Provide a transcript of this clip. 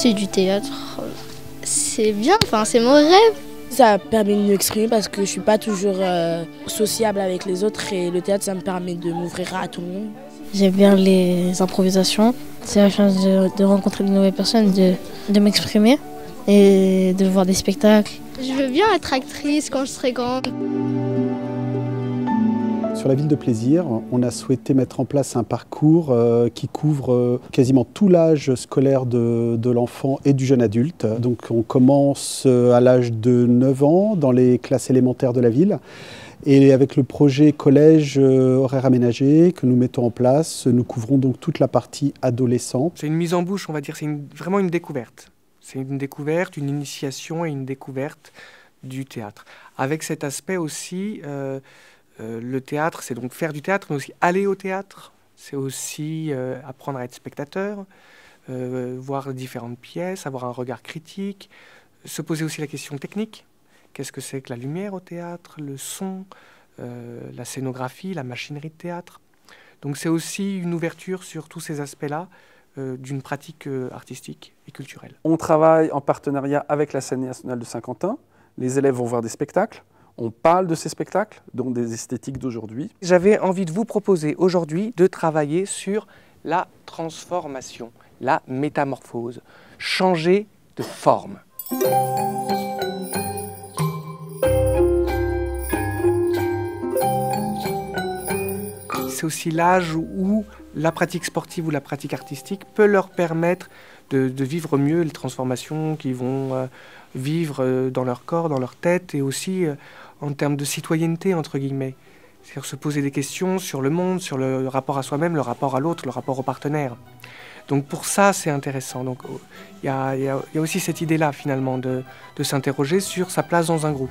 C'est du théâtre. C'est bien, enfin c'est mon rêve. Ça permet de m'exprimer parce que je suis pas toujours sociable avec les autres et le théâtre ça me permet de m'ouvrir à tout le monde. J'aime bien les improvisations. C'est la chance de rencontrer de nouvelles personnes, de m'exprimer et de voir des spectacles. Je veux bien être actrice quand je serai grande. Sur la ville de Plaisir, on a souhaité mettre en place un parcours qui couvre quasiment tout l'âge scolaire de l'enfant et du jeune adulte. Donc on commence à l'âge de 9 ans dans les classes élémentaires de la ville. Et avec le projet collège horaire aménagé que nous mettons en place, nous couvrons donc toute la partie adolescente. C'est une mise en bouche, on va dire, c'est vraiment une découverte. C'est une découverte, une initiation et une découverte du théâtre. Avec cet aspect aussi... le théâtre, c'est donc faire du théâtre, mais aussi aller au théâtre. C'est aussi apprendre à être spectateur, voir différentes pièces, avoir un regard critique, se poser aussi la question technique. Qu'est-ce que c'est que la lumière au théâtre, le son, la scénographie, la machinerie de théâtre. Donc c'est aussi une ouverture sur tous ces aspects-là d'une pratique artistique et culturelle. On travaille en partenariat avec la scène nationale de Saint-Quentin. Les élèves vont voir des spectacles. On parle de ces spectacles, donc des esthétiques d'aujourd'hui. J'avais envie de vous proposer aujourd'hui de travailler sur la transformation, la métamorphose, changer de forme. C'est aussi l'âge où la pratique sportive ou la pratique artistique peut leur permettre de vivre mieux les transformations qu'ils vont vivre dans leur corps, dans leur tête et aussi en termes de citoyenneté, entre guillemets. C'est-à-dire se poser des questions sur le monde, sur le rapport à soi-même, le rapport à l'autre, le rapport au partenaire. Donc pour ça, c'est intéressant. Donc il y a aussi cette idée-là, finalement, de s'interroger sur sa place dans un groupe.